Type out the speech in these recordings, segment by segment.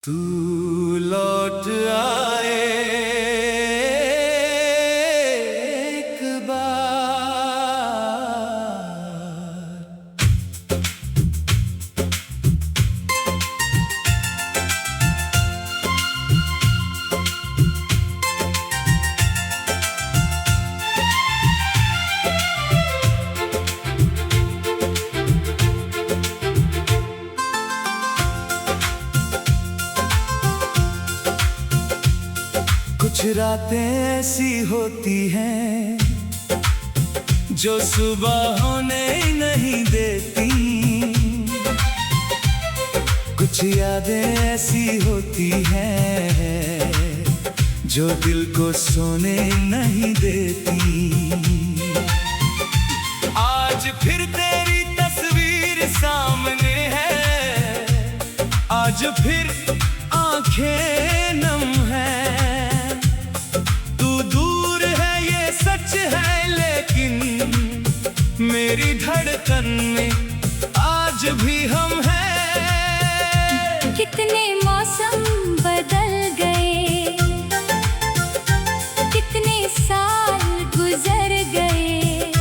तू लौट आए एक बार। कुछ रातें ऐसी होती हैं जो सुबह होने ही नहीं देती। कुछ यादें ऐसी होती हैं जो दिल को सोने नहीं देती। आज फिर तेरी तस्वीर सामने है, आज फिर आंखें नम है। मेरी धड़कन में आज भी हम हैं। कितने मौसम बदल गए, कितने साल गुजर गए,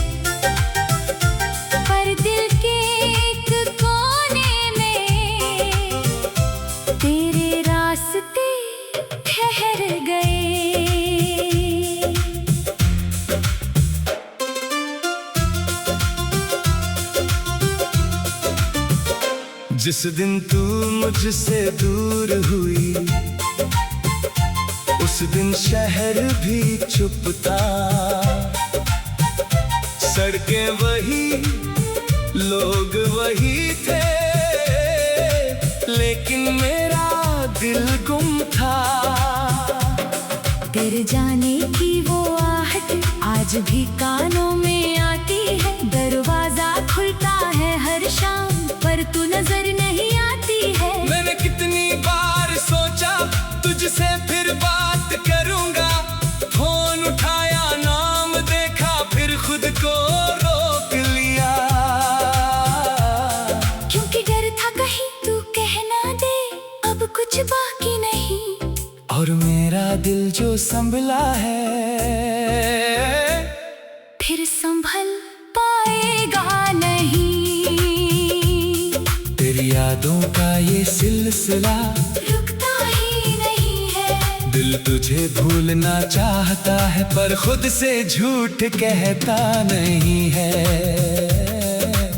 पर दिल के एक कोने में तेरे रास्ते ठहर गए। जिस दिन तू मुझसे दूर हुई, उस दिन शहर भी चुप था। सड़कें वही, लोग वही थे, लेकिन मेरा दिल गुम था। तेरे जाने की वो आहट आज भी कानों में आती है। दरवाजा खुलता है हर शाम, पर तू नजर नहीं आती है। मैंने कितनी बार सोचा तुझसे फिर बात करूंगा, फोन उठाया नाम देखा, फिर खुद को रोक लिया। क्योंकि डर था कहीं तू कह ना दे अब कुछ बाकी नहीं। और मेरा दिल जो संभला है फिर संभल पाएगा नहीं। तेरी यादों का ये सिलसिला रुकता ही नहीं है। दिल तुझे भूलना चाहता है, पर खुद से झूठ कहता नहीं है।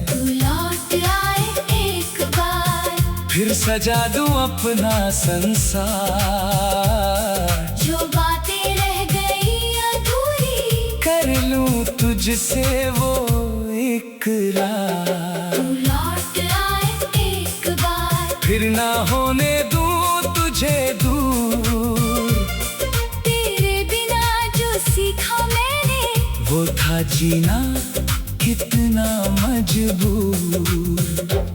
तू लौट आए एक बार, फिर सजा दूं अपना संसार। जो बातें रह गई अधूरी कर लूं तुझसे वो इकरार। तू लौट आए एक बार, फिर ना होने दूं तुझे दूर। तेरे बिना जो सीखा मैंने, वो था जीना कितना मजबूर।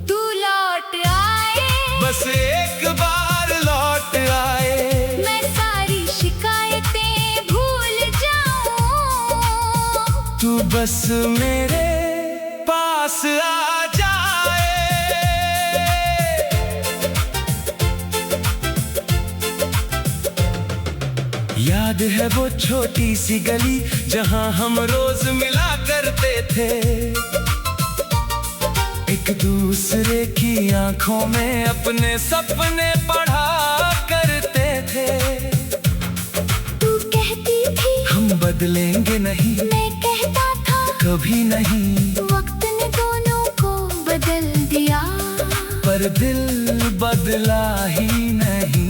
तू लौट आए, बस एक बार लौट आए। मैं सारी शिकायतें भूल जाऊं। तू बस मेरे पास आ जाए। याद है वो छोटी सी गली जहां हम रोज मिला करते थे। एक दूसरे की आंखों में अपने सपने पढ़ा करते थे। तू कहती थी हम बदलेंगे नहीं, मैं कहता था कभी नहीं। वक्त ने दोनों को बदल दिया, पर दिल बदला ही नहीं।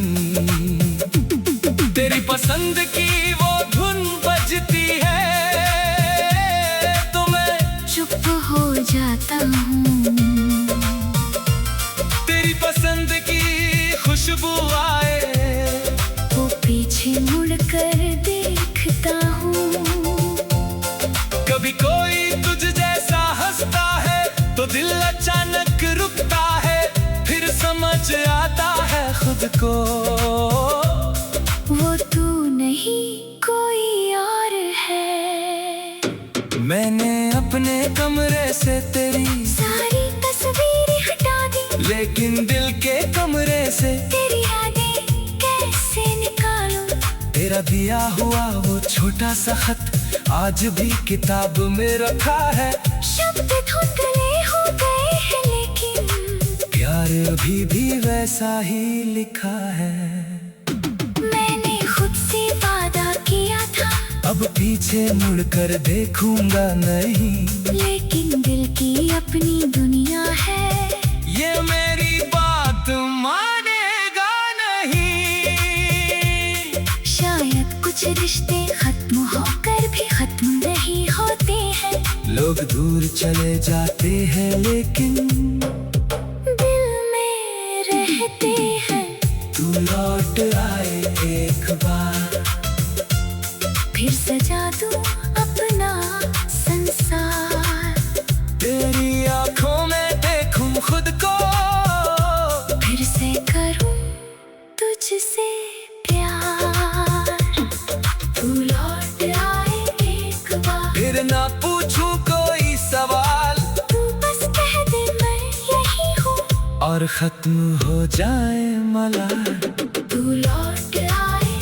तेरी पसंद की वो धुन बजती है तो मैं चुप हो जाता हूँ। तेरी पसंद की खुशबू आए, वो पीछे मुड़कर देखता हूँ। कभी कोई तुझ जैसा हंसता है तो दिल अचानक रुकता है, फिर समझ आता है खुद को वो तू नहीं कोई और है। मैंने अपने कमरे से तेरी सारी तस्वीरें हटा दी, लेकिन दिल के कमरे से तेरी यादें का दिया हुआ वो छोटा सा खत आज भी किताब में रखा है। शब्द धुंधले हो गए हैं लेकिन प्यार अभी भी वैसा ही लिखा है। मैंने खुद से वादा किया था अब पीछे मुड़कर देखूंगा नहीं, लेकिन दिल की अपनी दुनिया है। ये मेरी बात मानेगा नहीं। शायद कुछ रिश्ते खत्म होकर भी खत्म नहीं होते हैं। लोग दूर चले जाते हैं लेकिन दिल में रहते हैं। तू लौट आए एक बार, फिर सजा दूं अपना संसार। तेरी आंखों में देखूं खुद को, फिर से करूं तुझसे प्यार। तू लौट आए एक बार, फिर ना पूछूं कोई सवाल। तू बस कह दे मैं यही हूँ, और खत्म हो जाए मलाल। तू लौट आए,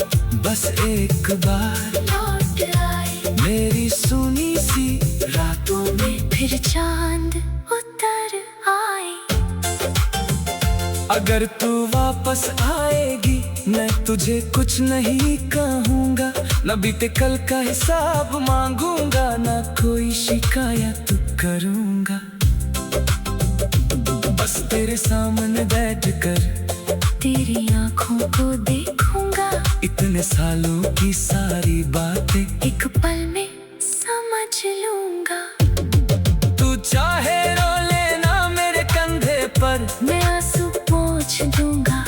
बस एक बार लौट आए। मेरी सुनी सी रातों में फिर चांद उतर आए। अगर तू वापस आएगी मैं तुझे कुछ नहीं कहूँगा, न बीते कल का हिसाब मांगूंगा, न कोई शिकायत करूँगा। बस तेरे सामने बैठकर तेरी आंखों को देखूंगा, इतने सालों की सारी बातें एक पल में समझ लूंगा। तू चाहे रो लेना मेरे कंधे पर, मैं आंसू पोंछ दूंगा।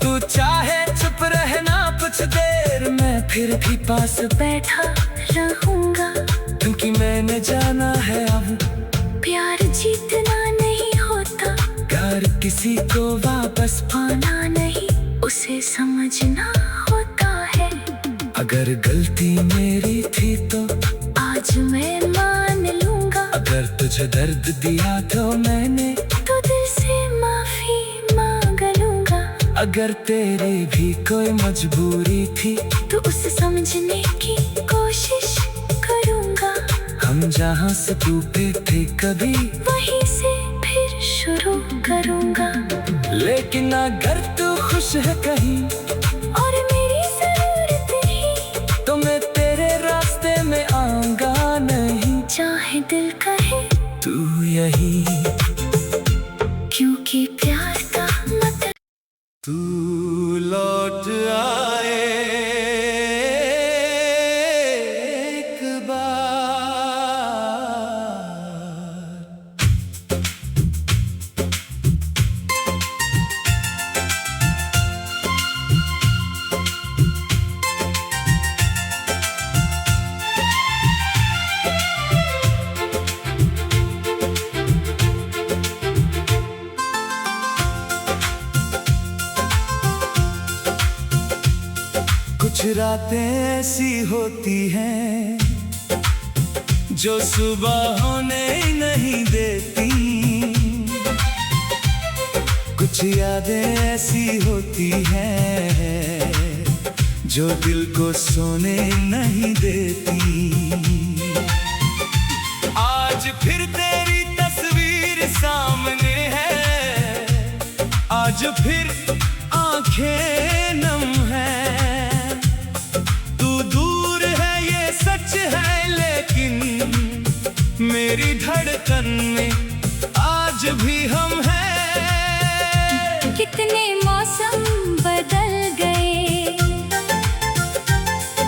तू चाहे चुप रहना कुछ देर, मैं फिर भी पास बैठा रहूंगा, क्योंकि मैंने जाना है अब प्यार जीतना नहीं होता, प्यार किसी को वापस पाना नहीं उसे समझना होता है। अगर गलती मेरी थी तो आज मैं मान लूंगा, अगर तुझे दर्द दिया तो मैंने तो दिल से माफी मांग लूंगा। अगर तेरी भी कोई मजबूरी थी तो उसे समझने की कोशिश करूंगा। हम जहाँ से टूटे थे कभी वहीं से फिर शुरू करूंगा। लेकिन अगर तू खुश है कहीं और मेरी जरूरत ही, तो मैं तेरे रास्ते में आऊंगा नहीं, चाहे दिल कहे तू यही। क्योंकि प्यार का मतलब तू लौट आए एक बार। कुछ रातें ऐसी होती हैं जो सुबह होने नहीं देती, कुछ यादें ऐसी होती हैं जो दिल को सोने नहीं देती। आज फिर तेरी तस्वीर सामने है, आज फिर आंखें नम है। सच है लेकिन मेरी धड़कन में आज भी हम हैं। कितने मौसम बदल गए,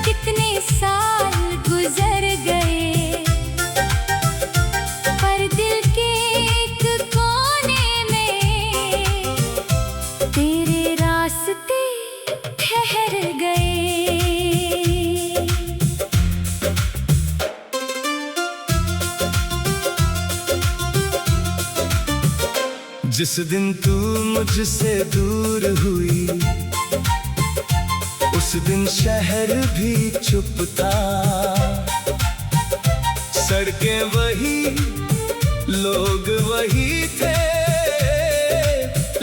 कितने साल गुजर गए, पर दिल के एक कोने में तेरे रास्ते ठहर गए। जिस दिन तू मुझसे दूर हुई उस दिन शहर भी चुप था, सड़कें वही लोग वही थे,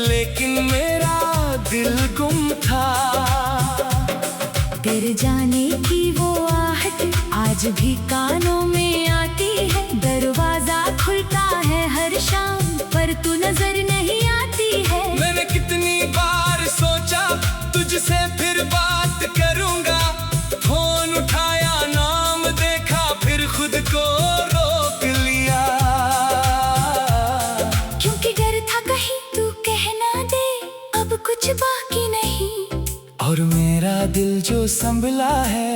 लेकिन मेरा दिल गुम था। तेरे आज भी कानों में आती है। दरवाजा खुलता है हर शाम, पर तू नजर नहीं आती है। मैंने कितनी बार सोचा तुझसे फिर बात करूंगा, फोन उठाया नाम देखा फिर खुद को रोक लिया। क्योंकि डर था कहीं तू कह ना दे अब कुछ बाकी नहीं। और मेरा दिल जो संभला है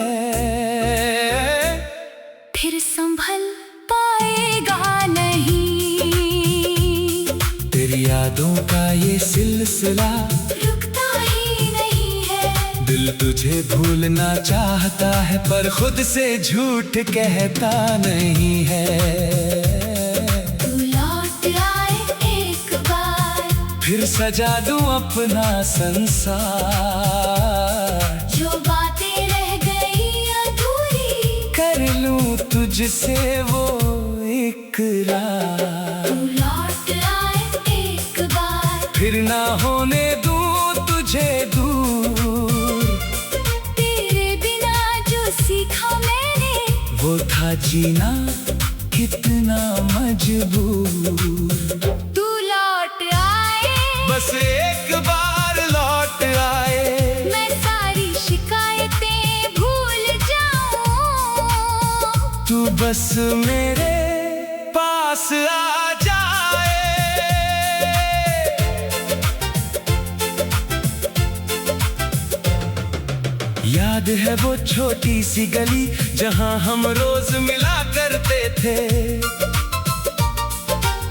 फिर संभल पाएगा नहीं। तेरी यादों का ये सिलसिला रुकता ही नहीं है। दिल तुझे भूलना चाहता है पर खुद से झूठ कहता नहीं है। तू लौट आए एक बार, फिर सजा दूं अपना संसार। जो बातें रह गई अधूरी कर लूं तुझसे वो इकरार। तू लौट आए एक बार, फिर ना होने दूं तुझे दूर। तेरे बिना जो सीखा मैंने वो था जीना कितना मजबूर। तू लौट आए, बस एक बार लौट आए, मैं सारी शिकायतें भूल जाऊं। तू बस मेरे पास आ जाए। याद है वो छोटी सी गली जहां हम रोज मिला करते थे,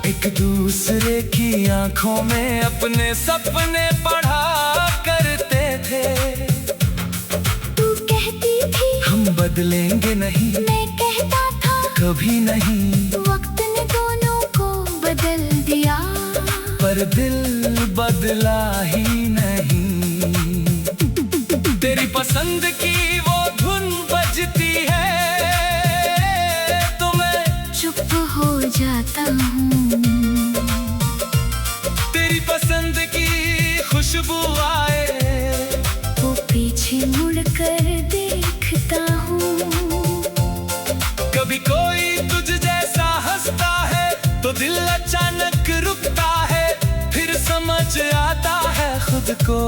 एक दूसरे की आंखों में अपने सपने पढ़ा करते थे। तू कहती थी हम बदलेंगे नहीं, मैं कहता था कभी नहीं, वक्त ने दोनों को बदल दिया। पर दिल बदला ही नहीं। तेरी पसंद की वो धुन बजती है तो मैं चुप हो जाता हूँ। तेरी पसंद की खुशबू आए वो पीछे मुड़कर देखता हूँ। कभी कोई तुझ जैसा हंसता है तो दिल अचानक रुकता है, फिर समझ आता है खुद को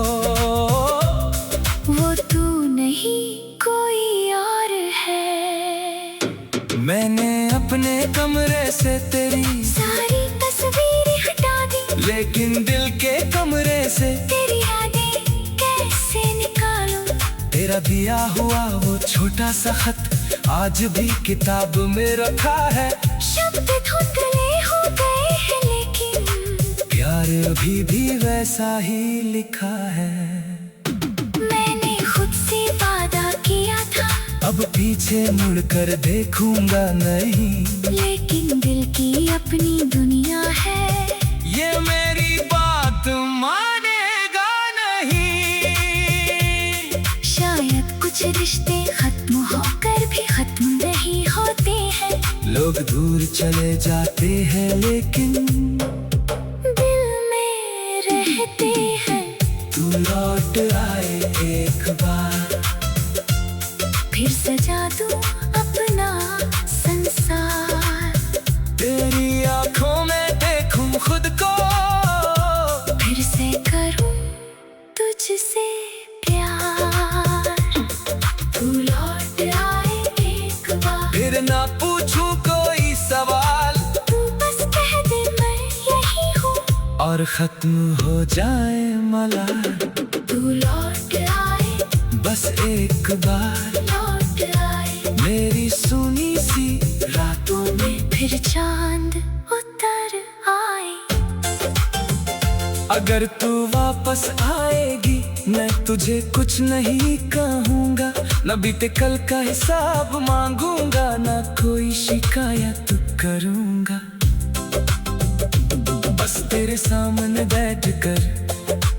वो तू नहीं कोई और है। मैंने अपने कमरे से तेरी सारी तस्वीरें हटा दी, लेकिन दिल के कमरे से तेरी यादें कैसे निकालूं। तेरा दिया हुआ वो छोटा सा खत आज भी किताब में रखा है। शब्द धुंधले हो गए हैं लेकिन प्यार अभी भी वैसा ही लिखा है। मैंने खुद से वादा किया था अब पीछे मुड़कर देखूंगा नहीं, लेकिन दिल की अपनी दुनिया है। ये मेरी बात मानेगा नहीं। शायद कुछ रिश्ते खत्म होकर भी खत्म नहीं होते हैं। लोग दूर चले जाते हैं लेकिन दिल में रहते हैं। तू लौट आए एक बार, फिर सजा दूं अपना संसार। तेरी आंखों में देखूं खुद को, फिर से करूं तुझसे प्यार। तू लौट आए एक बार, फिर ना पूछूं कोई सवाल, तू बस कह दे मैं यही हूँ और खत्म हो जाए मलाल। तू लौट आए, बस एक बार लौट आए मेरी सुनी सी रातों में। फिर चांद उतर आए। अगर तू वापस आएगी मैं तुझे कुछ नहीं कहूँगा, न बीते कल का हिसाब मांगूंगा, न कोई शिकायत करूँगा। बस तेरे सामने बैठकर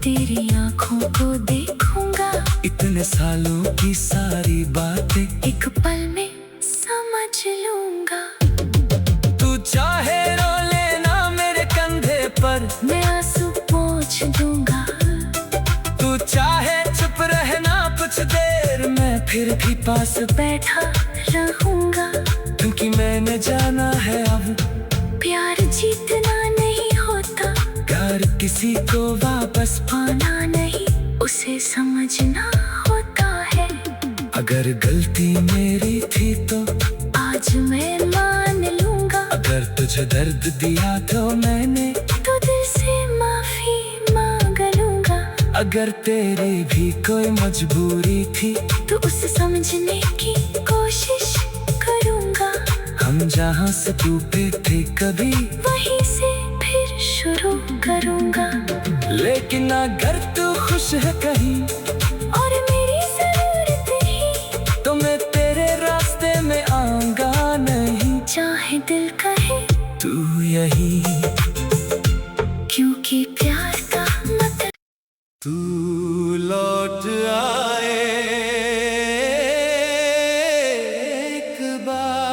तेरी आंखों को देखूंगा, इतने सालों की सारी बातें एक पल में समझ लूंगा। तू चाहे रो लेना मेरे कंधे पर, मैं आंसू पोंछ दूंगा। तू चाहे चुप रहना कुछ देर, मैं फिर भी पास बैठा रहूंगा, क्योंकि मैंने जाना है अब प्यार जीतना नहीं होता, प्यार किसी को वापस पाना नहीं उसे समझना होता है। अगर गलती मेरी थी तो आज मैं मान लूंगा, अगर तुझे दर्द दिया तो मैंने तो दिल से माफी मांग लूंगा। अगर तेरी भी कोई मजबूरी थी तो उसे समझने की कोशिश करूंगा। हम जहाँ से टूटे थे कभी वहीं से फिर शुरू करूंगा। लेकिन अगर तू खुश है कहीं और मेरी जरूरत ही, तो मैं तेरे रास्ते में आऊंगा नहीं, चाहे दिल कहे तू यही। क्योंकि प्यार का मतलब तू लौट आए एक बार।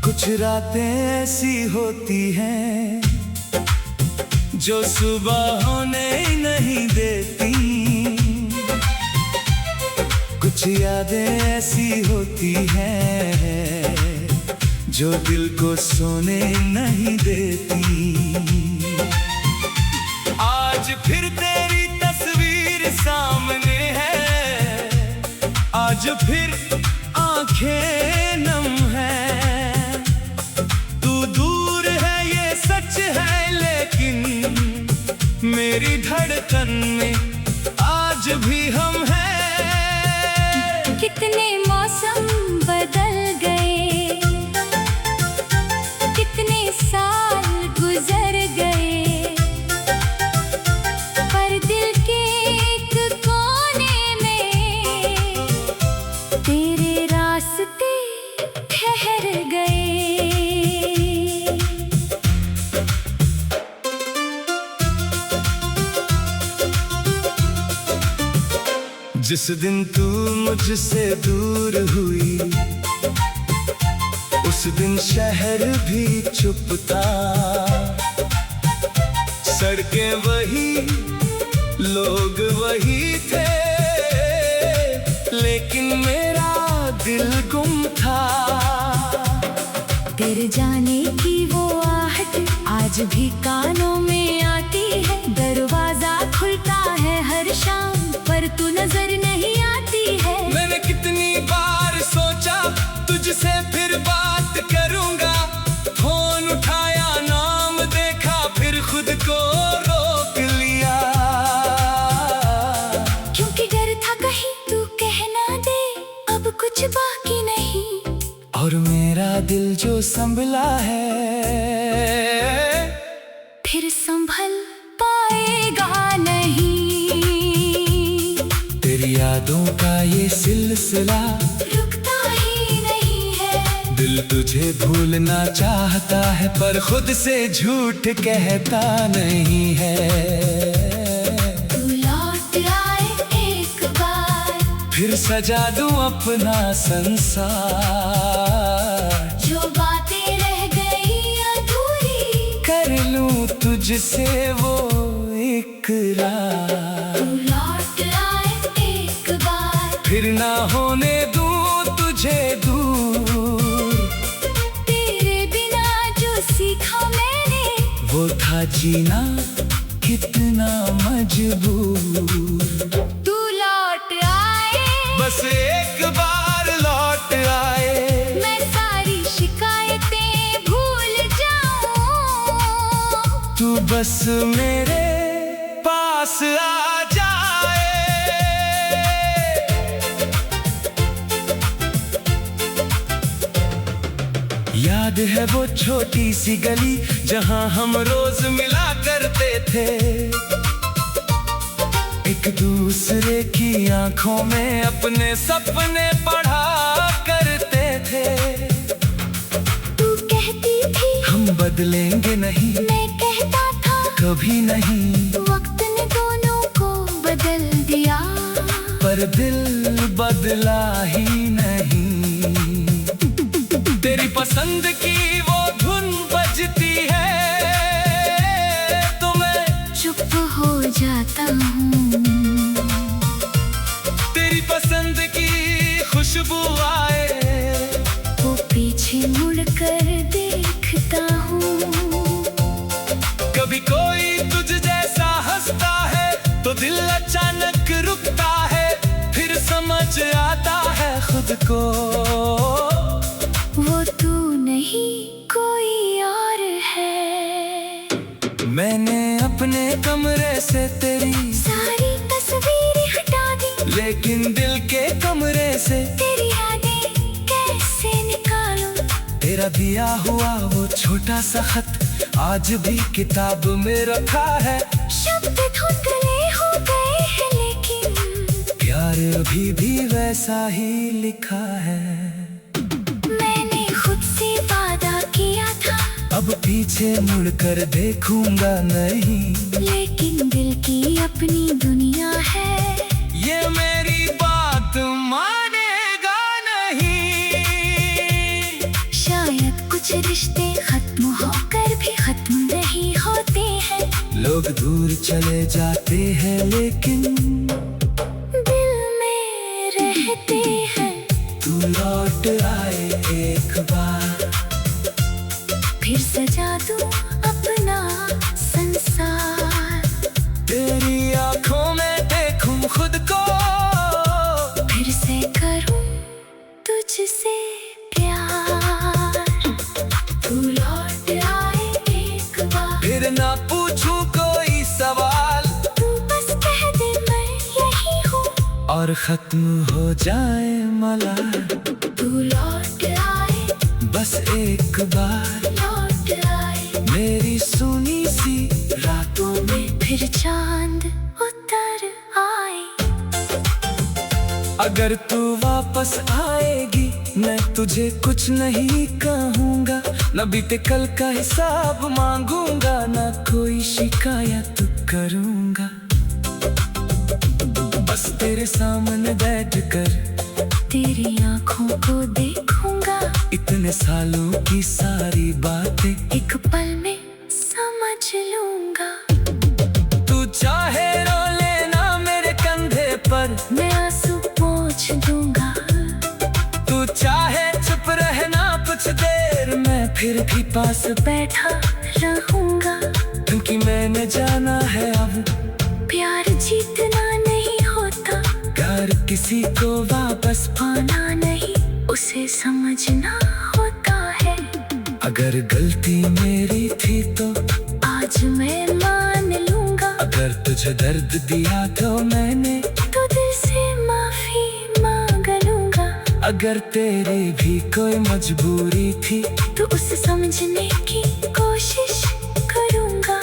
कुछ रातें ऐसी होती हैं जो सुबह होने नहीं देती, कुछ यादें ऐसी होती हैं जो दिल को सोने नहीं देती। आज फिर तेरी तस्वीर सामने है, आज फिर आंखें नम है। सच है लेकिन मेरी धड़कन में आज भी हम हैं। कितने मौसम बदल गए, कितने साल गुजर गए, पर दिल के एक कोने में तेरे रास्ते ठहर गए। जिस दिन तू मुझसे दूर हुई, उस दिन शहर भी चुप था, सड़कें वही, लोग वही थे, लेकिन मेरा दिल गुम था। तेरे जाने की वो आहट आज भी कानों में आती है, दरवाजा खुलता है हर शाम पर तू नजर नहीं आती है। मैंने कितनी बार सोचा तुझसे फिर बात करूंगा, फोन उठाया नाम देखा फिर खुद को रोक लिया, क्योंकि डर था कहीं तू कह ना दे अब कुछ बाकी नहीं। और मेरा दिल जो संभला है फिर संभल पाएगा नहीं। तेरी यादों का ये सिलसिला रुकता ही नहीं है। दिल तुझे भूलना चाहता है पर खुद से झूठ कहता नहीं है। तू लौट आए एक बार, फिर सजा दूं अपना संसार, जो बातें रह गई अधूरी कर लूं तुझसे वो इकरार। तू लौट आए एक बार, फिर ना होने दूं तुझे दूर, तेरे बिना जो सीखा मैंने वो था जीना कितना मजबूर। तू लौट आए, बस एक बार लौट आए, मैं सारी शिकायतें भूल जाऊं, तू बस मेरे पास आ जाए। याद है वो छोटी सी गली जहां हम रोज मिला करते थे, एक दूसरे की आंखों में अपने सपने पढ़ा करते थे। तू कहती थी हम बदलेंगे नहीं, मैं कहता था कभी नहीं, वक्त ने दोनों को बदल दिया, पर दिल बदला ही नहीं। तेरी पसंद की वो धुन बजती है तो मैं चुप हो जाता हूँ। तेरी पसंद की खुशबू आए वो पीछे मुड़कर देखता हूँ। कभी कोई तुझ जैसा हंसता है तो दिल अचानक रुकता है, फिर समझ आता है खुद को वो तू नहीं कोई और है। मैंने अपने कमरे से तेरी सारी तस्वीरें हटा दी, लेकिन दिल के कमरे से तेरी यादें कैसे निकालूं। तेरा दिया हुआ वो छोटा सा खत आज भी किताब में रखा है। शब्द धुंधले हो गए हैं लेकिन प्यार अभी भी वैसा ही लिखा है। मैंने खुद से वादा किया था अब पीछे मुड़कर देखूंगा नहीं, लेकिन दिल की अपनी दुनिया है। ये मेरी बात मानेगा नहीं। शायद कुछ रिश्ते खत्म होकर भी खत्म नहीं होते हैं। लोग दूर चले जाते हैं लेकिन दिल में रहते हैं। तू लौट आए एक बार, फिर सजा दूं अपना संसार। तेरी आंखों में देखूं खुद को, फिर से करूं तुझसे प्यार। तू लौट आए एक बार, फिर ना पूछूं कोई सवाल, तू बस कह दे मैं यही हूँ और खत्म हो जाए मलाल। तू लौट आए, बस एक बार लौट आए मेरी सुनी सी रातों में। फिर चांद उतर आए। अगर तू वापस आएगी मैं तुझे कुछ नहीं कहूँगा, न बीते कल का हिसाब मांगूंगा, न कोई शिकायत करूँगा। बस तेरे सामने बैठकर तेरी आंखों को देखूंगा, इतने सालों की सारी बातें एक पल में समझ लूंगा। तू चाहे रो लेना मेरे कंधे पर, मैं आंसू पोंछ दूंगा। तू चाहे चुप रहना कुछ देर, मैं फिर भी पास बैठा रहूंगा, क्योंकि मैंने जाना है अब प्यार जीतना नहीं होता, प्यार किसी को वापस पाना नहीं उसे समझना होता है। अगर गलती मेरी थी तो आज मैं मान लूंगा, अगर तुझे दर्द दिया तो मैंने तो दिल से माफी मांग लूंगा। अगर तेरी भी कोई मजबूरी थी तो उसे समझने की कोशिश करूंगा।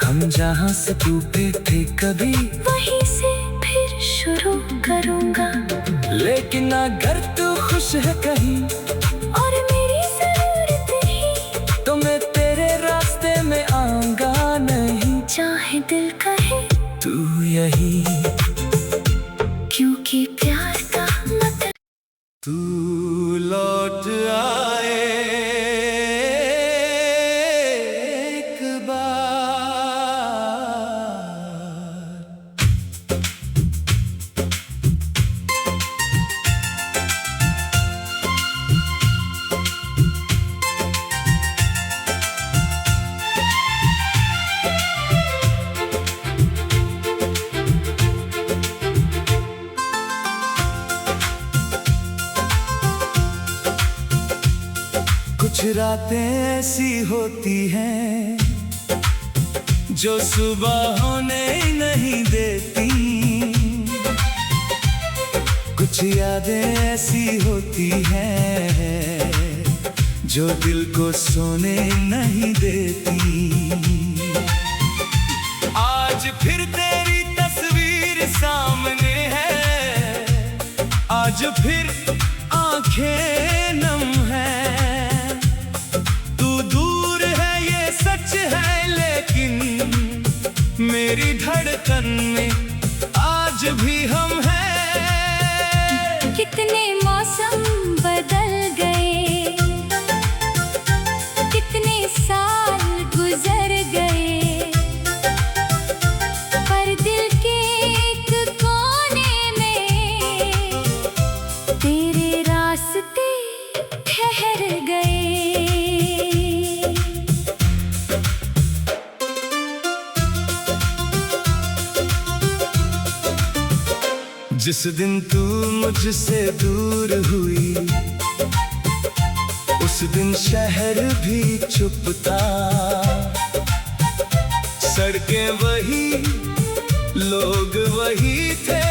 हम जहाँ से टूटे थे कभी वहीं से फिर शुरू करूंगा। लेकिन अगर तू खुश है कहीं और मेरी जरूरत ही, तो मैं तेरे रास्ते में आऊंगा नहीं। चाहे दिल कहे तू यही, क्योंकि प्यार का मतलब तू लौट आए एक बार। कुछ रातें ऐसी होती हैं जो सुबह होने नहीं देती, कुछ यादें ऐसी होती हैं जो दिल को सोने नहीं देती। आज फिर तेरी तस्वीर सामने है, आज फिर आंखें नम है। तू दूर है ये धड़कन में आज भी हम हैं। कितने मौसम बदल गए, कितने साल गुजर गए, पर दिल के एक कोने में तेरे रास्ते ठहर गए। जिस दिन तू मुझसे दूर हुई, उस दिन शहर भी चुप था। सड़कें वही, लोग वही थे,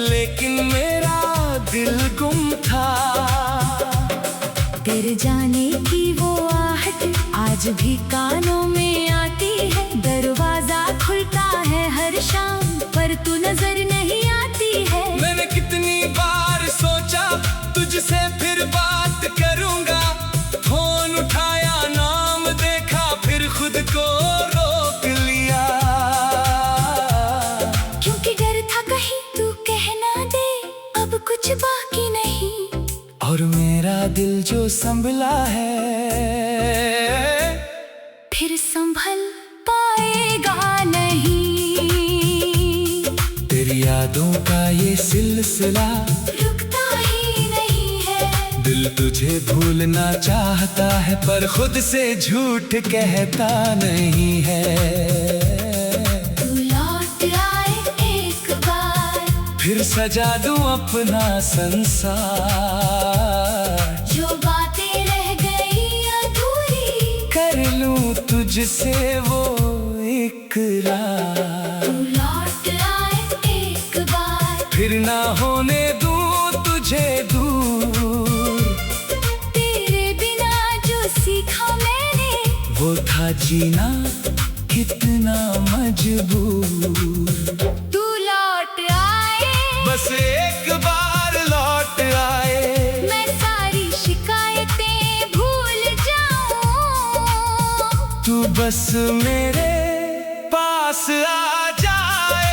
लेकिन मेरा दिल गुम था। तेरे जाने की वो आहट आज भी कानों में आती है। दरवाजा खुलता है हर शाम, पर तू नजर नहीं आती है। मैंने कितनी बार सोचा तुझसे फिर बात करूंगा, फोन उठाया नाम देखा, फिर खुद को रोक लिया। क्योंकि डर था कहीं तू कह ना दे अब कुछ बाकी नहीं। और मेरा दिल जो संभला है फिर संभल पाएगा नहीं। तेरी यादों का ये सिलसिला रुकता ही नहीं है। दिल तुझे भूलना चाहता है, पर खुद से झूठ कहता नहीं है। तू लौट आए एक बार, फिर सजा दूं अपना संसार। जो बातें रह गई अधूरी कर लूं तुझसे वो इकरार। तू लौट आए एक बार, फिर ना होने दूं तुझे दूर। तेरे बिना जो सीखा मैंने, वो था जीना कितना मजबूर। तू लौट आए, बस एक बार लौट आए, मैं सारी शिकायतें भूल जाऊं। तू बस मेरे पास आ जाए।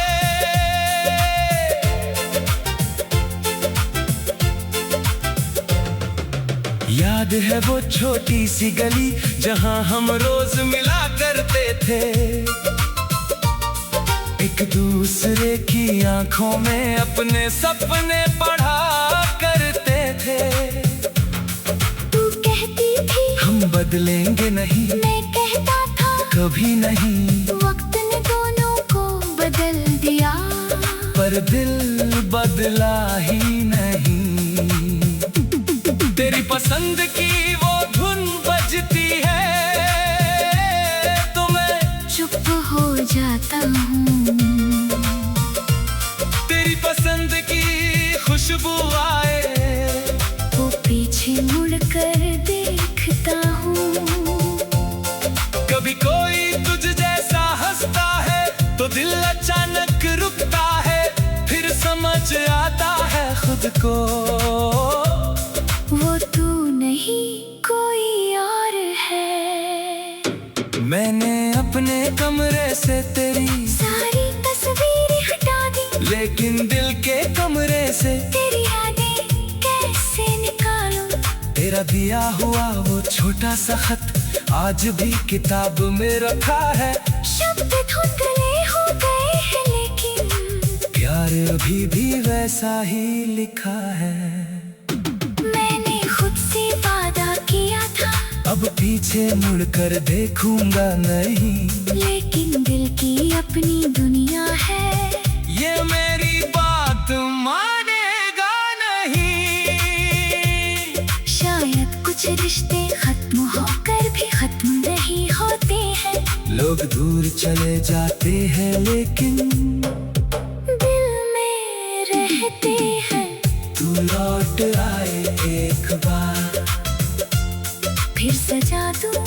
याद है वो छोटी सी गली जहां हम रोज मिला करते थे, एक दूसरे की आंखों में अपने सपने पढ़ा करते थे। तू कहती थी हम बदलेंगे नहीं, मैं कहता था कभी नहीं, वक्त ने दोनों को बदल दिया, पर दिल बदला ही नहीं। तेरी पसंद की वो धुन बजती है तो मैं चुप हो जाता हूँ। तेरी पसंद की खुशबू आए, वो पीछे मुड़कर देखता हूँ। कभी कोई तुझ जैसा हंसता है तो दिल अचानक रुकता है, फिर समझ आता है खुद को वो तू नहीं कोई और है। मैंने अपने कमरे से तेरी सारी तस्वीरें हटा दी, लेकिन दिल के कमरे से तेरी यादें कैसे निकालूं। तेरा दिया हुआ वो छोटा सा खत आज भी किताब में रखा है। शब्द धुंधले हो गए हैं लेकिन प्यार अभी भी वैसा ही लिखा है। मैंने खुद से वादा किया था अब पीछे मुड़कर देखूंगा नहीं, लेकिन दिल की अपनी दुनिया है। ये मेरी बात मानेगा नहीं। शायद कुछ रिश्ते खत्म होकर भी खत्म नहीं होते हैं। लोग दूर चले जाते हैं लेकिन दिल में रहते हैं। तू लौट आए एक बार, फिर सजा दूं